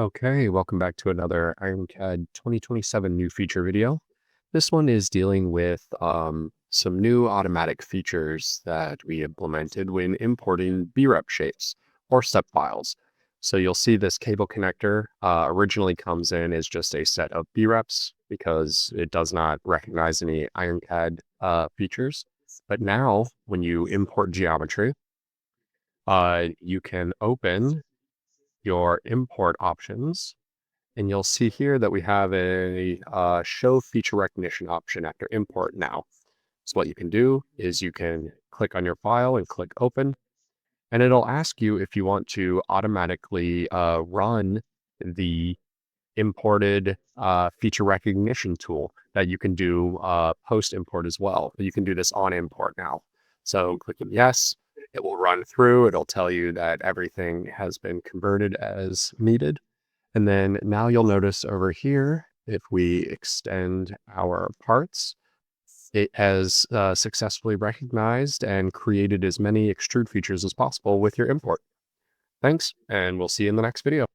Okay, welcome back to another IronCAD 2027 new feature video. This one is dealing with some new automatic features that we implemented when importing BREP shapes or step files. So you'll see this cable connector originally comes in as just a set of BREPs because it does not recognize any IronCAD features. But now when you import geometry, you can open your import options. And you'll see here that we have a show feature recognition option after import now. So what you can do is you can click on your file and click open, and it'll ask you if you want to automatically run the imported feature recognition tool that you can do post import as well. You can do this on import now. So clicking yes, it will run through. It'll tell you that everything has been converted as needed. And then now you'll notice over here, if we extend our parts, it has successfully recognized and created as many extrude features as possible with your import. Thanks, and we'll see you in the next video.